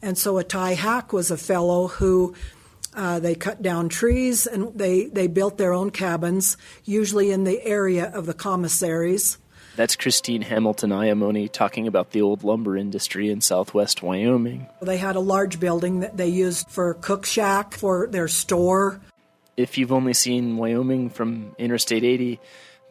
And so a tie hack was a fellow who they cut down trees and they built their own cabins, usually in the area of the commissaries. That's Christine Hamilton-Iamone talking about the old lumber industry in southwest Wyoming. They had a large building that they used for cook shack, for their store. If you've only seen Wyoming from Interstate 80,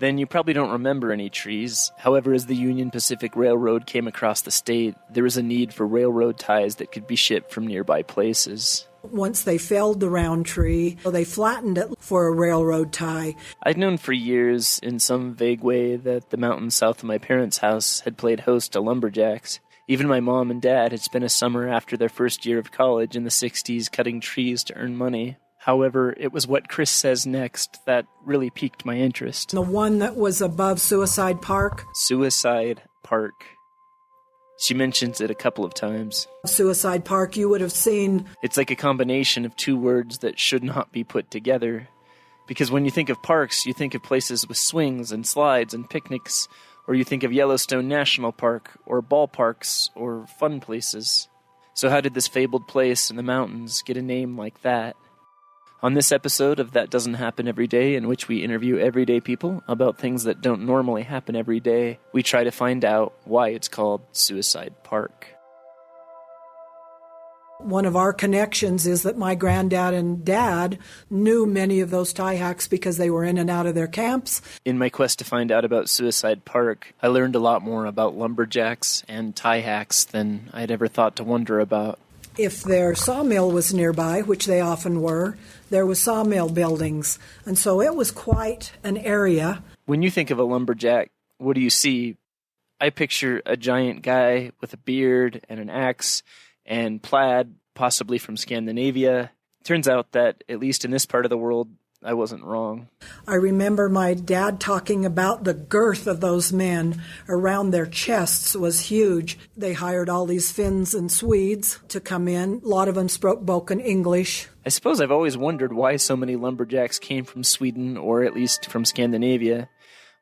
then you probably don't remember any trees. However, as the Union Pacific Railroad came across the state, there was a need for railroad ties that could be shipped from nearby places. Once they felled the round tree, they flattened it for a railroad tie. I'd known for years, in some vague way, that the mountains south of my parents' house had played host to lumberjacks. Even my mom and dad had spent a summer after their first year of college in the 60s cutting trees to earn money. However, it was what Chris says next that really piqued my interest. The one that was above Suicide Park? Suicide Park. She mentions it a couple of times. Suicide Park, you would have seen... It's like a combination of two words that should not be put together. Because when you think of parks, you think of places with swings and slides and picnics, or you think of Yellowstone National Park, or ballparks, or fun places. So how did this fabled place in the mountains get a name like that? On this episode of That Doesn't Happen Every Day, in which we interview everyday people about things that don't normally happen every day, we try to find out why it's called Suicide Park. One of our connections is that my granddad and dad knew many of those tie hacks because they were in and out of their camps. In my quest to find out about Suicide Park, I learned a lot more about lumberjacks and tie hacks than I'd ever thought to wonder about. If their sawmill was nearby, which they often were, there was sawmill buildings. And so it was quite an area. When you think of a lumberjack, what do you see? I picture a giant guy with a beard and an axe and plaid, possibly from Scandinavia. Turns out that, at least in this part of the world, I wasn't wrong. I remember my dad talking about the girth of those men around their chests was huge. They hired all these Finns and Swedes to come in. A lot of them spoke broken English. I suppose I've always wondered why so many lumberjacks came from Sweden, or at least from Scandinavia.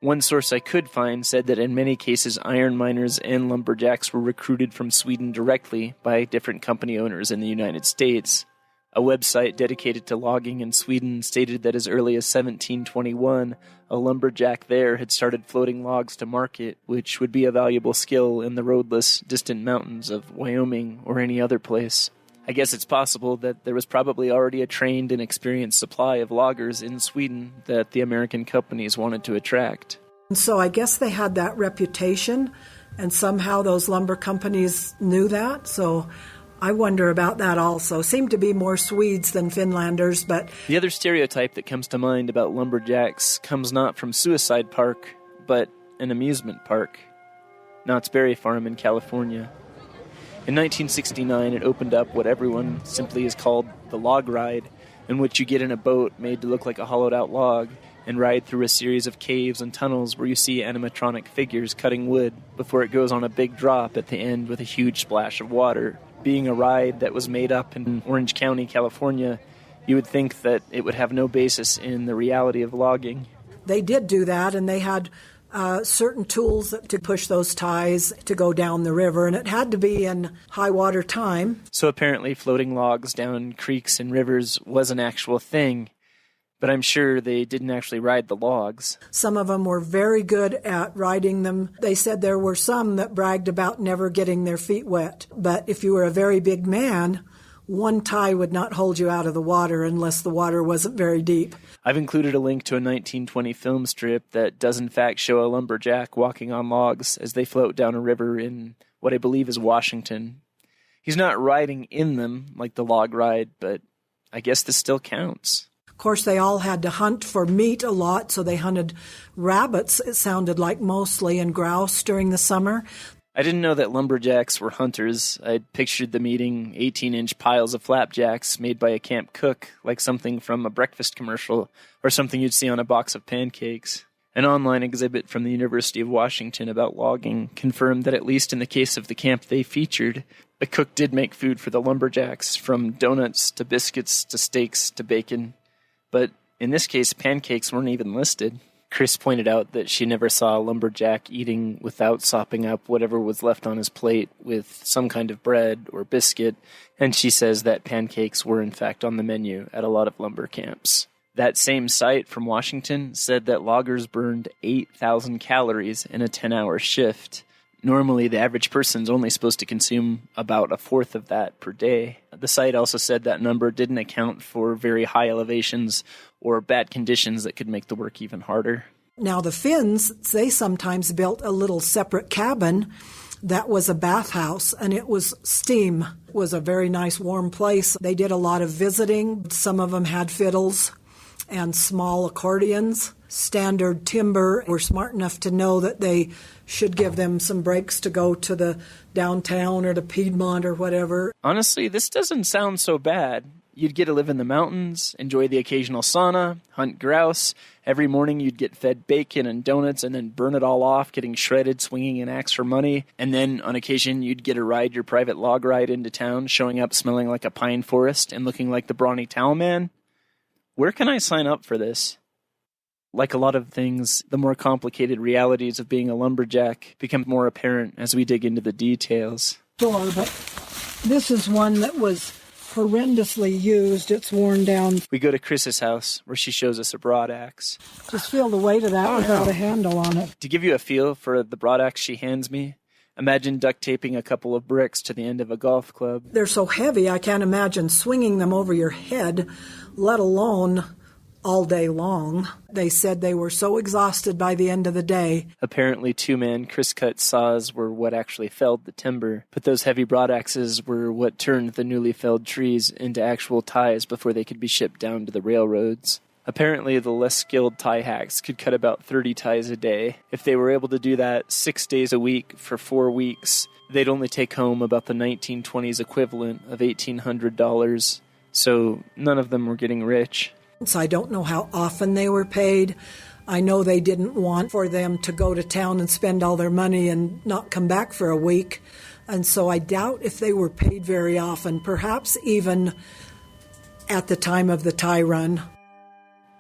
One source I could find said that in many cases iron miners and lumberjacks were recruited from Sweden directly by different company owners in the United States. A website dedicated to logging in Sweden stated that as early as 1721, a lumberjack there had started floating logs to market, which would be a valuable skill in the roadless, distant mountains of Wyoming or any other place. I guess it's possible that there was probably already a trained and experienced supply of loggers in Sweden that the American companies wanted to attract. And so I guess they had that reputation, and somehow those lumber companies knew that, so I wonder about that also. Seem to be more Swedes than Finlanders, but... The other stereotype that comes to mind about lumberjacks comes not from Suicide Park, but an amusement park. Knott's Berry Farm in California. In 1969, it opened up what everyone simply has called the log ride, in which you get in a boat made to look like a hollowed-out log and ride through a series of caves and tunnels where you see animatronic figures cutting wood before it goes on a big drop at the end with a huge splash of water. Being a ride that was made up in Orange County, California, you would think that it would have no basis in the reality of logging. They did do that, and they had certain tools to push those ties to go down the river, and it had to be in high water time. So apparently floating logs down creeks and rivers was an actual thing, but I'm sure they didn't actually ride the logs. Some of them were very good at riding them. They said there were some that bragged about never getting their feet wet. But if you were a very big man, one tie would not hold you out of the water unless the water wasn't very deep. I've included a link to a 1920 film strip that does in fact show a lumberjack walking on logs as they float down a river in what I believe is Washington. He's not riding in them like the log ride, but I guess this still counts. Of course, they all had to hunt for meat a lot, so they hunted rabbits, it sounded like, mostly, and grouse during the summer. I didn't know that lumberjacks were hunters. I'd pictured them eating 18-inch piles of flapjacks made by a camp cook, like something from a breakfast commercial or something you'd see on a box of pancakes. An online exhibit from the University of Washington about logging confirmed that at least in the case of the camp they featured, the cook did make food for the lumberjacks, from donuts to biscuits to steaks to bacon. But in this case, pancakes weren't even listed. Chris pointed out that she never saw a lumberjack eating without sopping up whatever was left on his plate with some kind of bread or biscuit, and she says that pancakes were in fact on the menu at a lot of lumber camps. That same site from Washington said that loggers burned 8,000 calories in a 10-hour shift. Normally, the average person's only supposed to consume about a fourth of that per day. The site also said that number didn't account for very high elevations or bad conditions that could make the work even harder. Now, the Finns, they sometimes built a little separate cabin that was a bathhouse, and it was steam. It was a very nice, warm place. They did a lot of visiting. Some of them had fiddles and small accordions. Standard Timber were smart enough to know that they should give them some breaks to go to the downtown or the Piedmont or whatever. Honestly, this doesn't sound so bad. You'd get to live in the mountains, enjoy the occasional sauna, hunt grouse. Every morning you'd get fed bacon and donuts and then burn it all off, getting shredded, swinging an axe for money. And then on occasion you'd get to ride your private log ride into town, showing up smelling like a pine forest and looking like the brawny towel man. Where can I sign up for this? Like a lot of things, the more complicated realities of being a lumberjack become more apparent as we dig into the details. Sure, but this is one that was horrendously used. It's worn down. We go to Chris's house, where she shows us a broadaxe. Just feel the weight of that without a handle on it. To give you a feel for the broadaxe she hands me, imagine duct taping a couple of bricks to the end of a golf club. They're so heavy, I can't imagine swinging them over your head, let alone all day long. They said they were so exhausted by the end of the day. Apparently, two-man Chris-cut saws were what actually felled the timber, but those heavy broadaxes were what turned the newly felled trees into actual ties before they could be shipped down to the railroads. Apparently, the less skilled tie hacks could cut about 30 ties a day. If they were able to do that 6 days a week for 4 weeks, they'd only take home about the 1920s equivalent of $1,800, so none of them were getting rich. So I don't know how often they were paid. I know they didn't want for them to go to town and spend all their money and not come back for a week. And so I doubt if they were paid very often, perhaps even at the time of the tie run.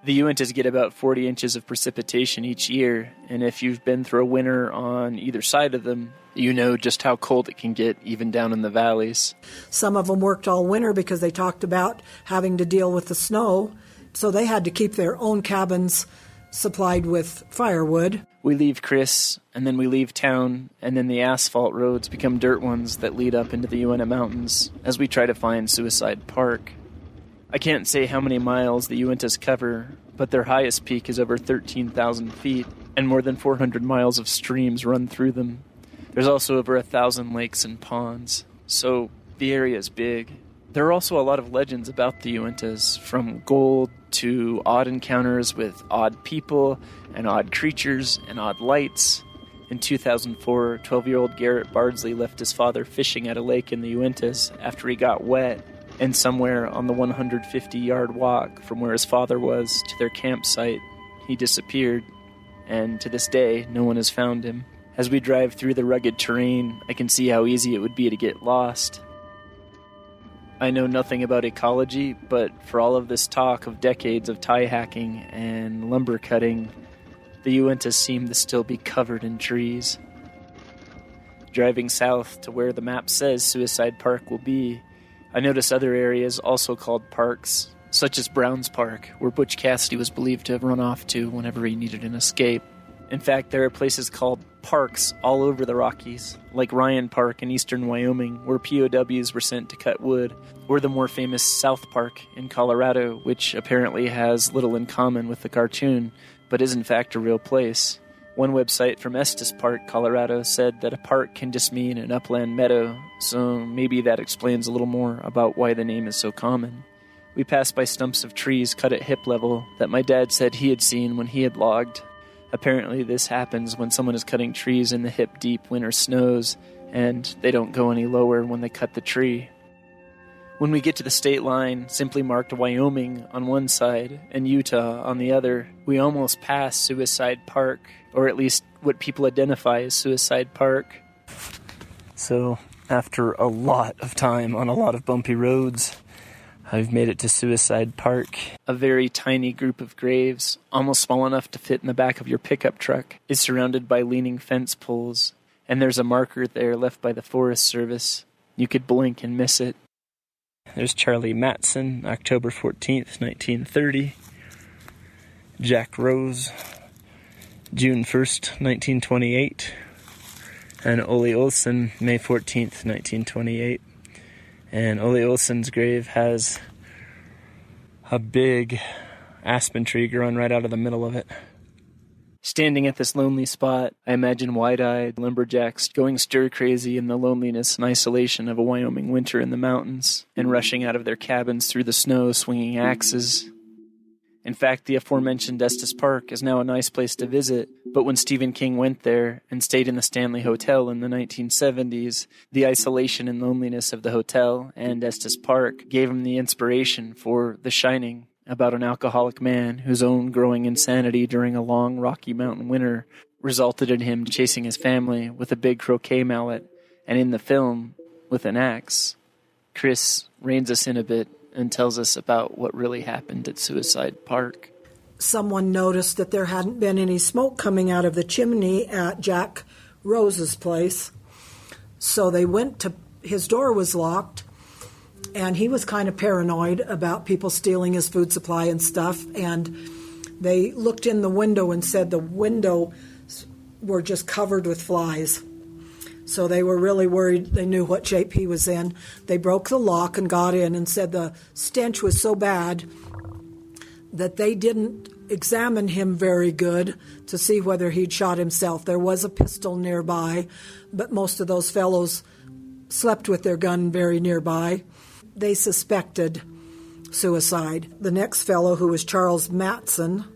The Uintas get about 40 inches of precipitation each year, and if you've been through a winter on either side of them, you know just how cold it can get, even down in the valleys. Some of them worked all winter because they talked about having to deal with the snow, so they had to keep their own cabins supplied with firewood. We leave Chris, and then we leave town, and then the asphalt roads become dirt ones that lead up into the Uinta Mountains as we try to find Suicide Park. I can't say how many miles the Uintas cover, but their highest peak is over 13,000 feet, and more than 400 miles of streams run through them. There's also over 1,000 lakes and ponds, so the area is big. There are also a lot of legends about the Uintas, from gold to odd encounters with odd people and odd creatures and odd lights. In 2004, 12-year-old Garrett Bardsley left his father fishing at a lake in the Uintas after he got wet, and somewhere on the 150-yard walk from where his father was to their campsite, he disappeared, and to this day, no one has found him. As we drive through the rugged terrain, I can see how easy it would be to get lost. I know nothing about ecology, but for all of this talk of decades of tie hacking and lumber cutting, the Uintas seem to still be covered in trees. Driving south to where the map says Suicide Park will be, I notice other areas also called parks, such as Browns Park, where Butch Cassidy was believed to have run off to whenever he needed an escape. In fact, there are places called parks all over the Rockies, like Ryan Park in eastern Wyoming, where POWs were sent to cut wood, or the more famous South Park in Colorado, which apparently has little in common with the cartoon, but is in fact a real place. One website from Estes Park, Colorado, said that a park can just mean an upland meadow, so maybe that explains a little more about why the name is so common. We pass by stumps of trees cut at hip level that my dad said he had seen when he had logged. Apparently this happens when someone is cutting trees in the hip-deep winter snows, and they don't go any lower when they cut the tree. When we get to the state line, simply marked Wyoming on one side and Utah on the other, we almost pass Suicide Park, or at least what people identify as Suicide Park. So, after a lot of time on a lot of bumpy roads, I've made it to Suicide Park. A very tiny group of graves, almost small enough to fit in the back of your pickup truck, is surrounded by leaning fence poles, and there's a marker there left by the Forest Service. You could blink and miss it. There's Charlie Matson, October 14th, 1930. Jack Rose, June 1st, 1928. And Ole Olsen, May 14th, 1928. And Ole Olsen's grave has a big aspen tree growing right out of the middle of it. Standing at this lonely spot, I imagine wide-eyed lumberjacks going stir-crazy in the loneliness and isolation of a Wyoming winter in the mountains, and rushing out of their cabins through the snow swinging axes. In fact, the aforementioned Estes Park is now a nice place to visit, but when Stephen King went there and stayed in the Stanley Hotel in the 1970s, the isolation and loneliness of the hotel and Estes Park gave him the inspiration for The Shining, about an alcoholic man whose own growing insanity during a long Rocky Mountain winter resulted in him chasing his family with a big croquet mallet, and in the film, with an axe. Chris reins us in a bit and tells us about what really happened at Suicide Park. Someone noticed that there hadn't been any smoke coming out of the chimney at Jack Rose's place. So they went to, his door was locked, and he was kind of paranoid about people stealing his food supply and stuff. And they looked in the window and said the windows were just covered with flies. So they were really worried. They knew what shape he was in. They broke the lock and got in and said the stench was so bad that they didn't examine him very good to see whether he'd shot himself. There was a pistol nearby, but most of those fellows slept with their gun very nearby. They suspected suicide. The next fellow, who was Charles Matson,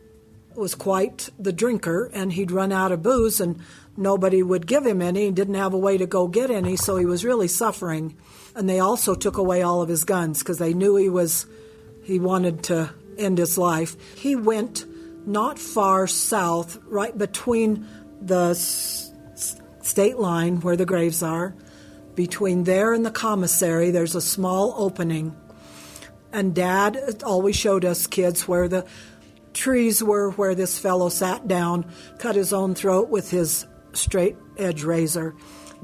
was quite the drinker, and he'd run out of booze, and nobody would give him any. He didn't have a way to go get any, so he was really suffering. And they also took away all of his guns because they knew he wanted to end his life. He went not far south, right between the state line where the graves are. Between there and the commissary, there's a small opening. And Dad always showed us kids where the trees were, where this fellow sat down, cut his own throat with his straight edge razor.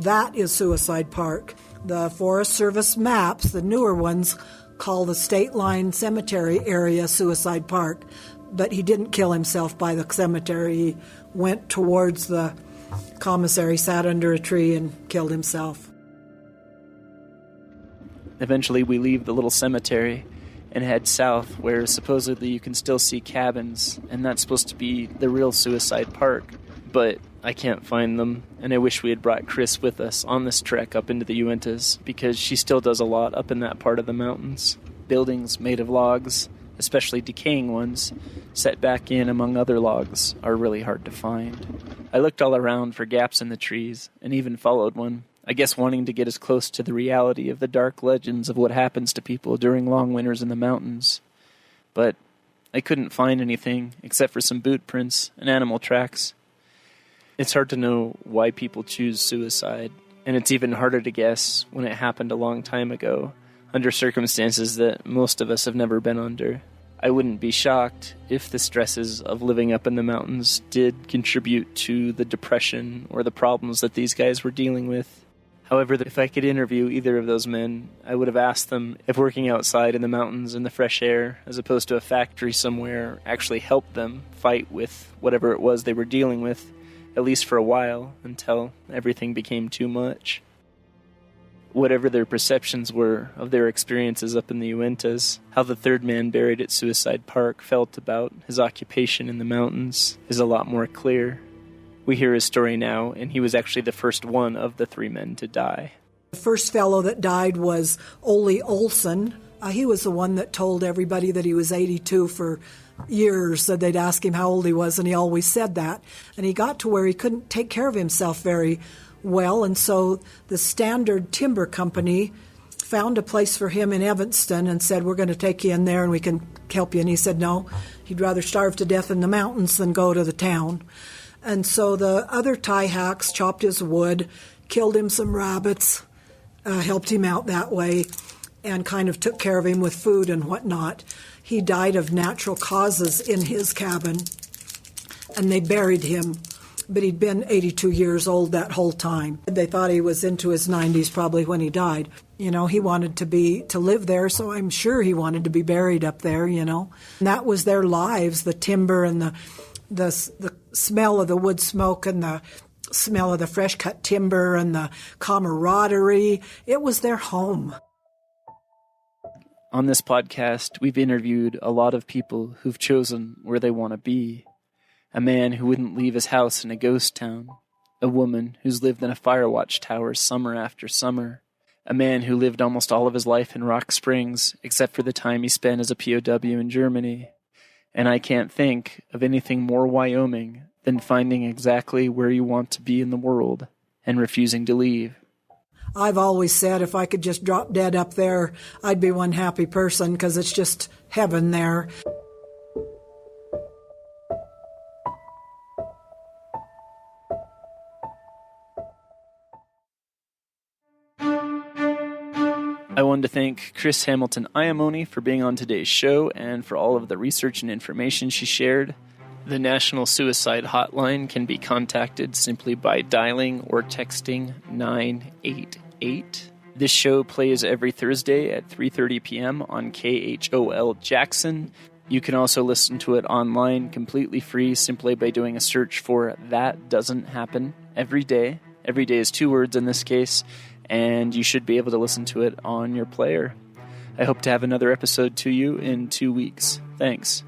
That is Suicide Park. The Forest Service maps, the newer ones, call the state line cemetery area Suicide Park. But he didn't kill himself by the cemetery. He went towards the commissary, sat under a tree, and killed himself. Eventually we leave the little cemetery and head south, where supposedly you can still see cabins, and that's supposed to be the real Suicide Park. But I can't find them, and I wish we had brought Chris with us on this trek up into the Uintas, because she still does a lot up in that part of the mountains. Buildings made of logs, especially decaying ones, set back in among other logs, are really hard to find. I looked all around for gaps in the trees, and even followed one, I guess wanting to get as close to the reality of the dark legends of what happens to people during long winters in the mountains. But I couldn't find anything except for some boot prints and animal tracks. It's hard to know why people choose suicide, and it's even harder to guess when it happened a long time ago, under circumstances that most of us have never been under. I wouldn't be shocked if the stresses of living up in the mountains did contribute to the depression or the problems that these guys were dealing with. However, if I could interview either of those men, I would have asked them if working outside in the mountains in the fresh air, as opposed to a factory somewhere, actually helped them fight with whatever it was they were dealing with, at least for a while, until everything became too much. Whatever their perceptions were of their experiences up in the Uintas, how the third man buried at Suicide Park felt about his occupation in the mountains is a lot more clear. We hear his story now, and he was actually the first one of the three men to die. The first fellow that died was Ole Olsen. He was the one that told everybody that he was 82 for years. So they'd ask him how old he was, and he always said that. And he got to where he couldn't take care of himself very well, and so the Standard Timber Company found a place for him in Evanston and said, we're going to take you in there and we can help you. And he said no, he'd rather starve to death in the mountains than go to the town. And so the other tie hacks chopped his wood, killed him some rabbits, helped him out that way. and kind of took care of him with food and whatnot. He died of natural causes in his cabin, and they buried him. But he'd been 82 years old that whole time. They thought he was into his 90s probably when he died. You know, he wanted to live there, so I'm sure he wanted to be buried up there, you know. And that was their lives, the timber and the smell of the wood smoke and the smell of the fresh-cut timber and the camaraderie. It was their home. On this podcast, we've interviewed a lot of people who've chosen where they want to be. A man who wouldn't leave his house in a ghost town. A woman who's lived in a fire watch tower summer after summer. A man who lived almost all of his life in Rock Springs, except for the time he spent as a POW in Germany. And I can't think of anything more Wyoming than finding exactly where you want to be in the world and refusing to leave. I've always said if I could just drop dead up there, I'd be one happy person, because it's just heaven there. I wanted to thank Chris Hamilton Iamoni for being on today's show and for all of the research and information she shared. The National Suicide Hotline can be contacted simply by dialing or texting 988. This show plays every Thursday at 3:30 p.m. on KHOL Jackson. You can also listen to it online completely free simply by doing a search for That Doesn't Happen every day. Every day is 2 words in this case, and you should be able to listen to it on your player. I hope to have another episode to you in 2 weeks. Thanks.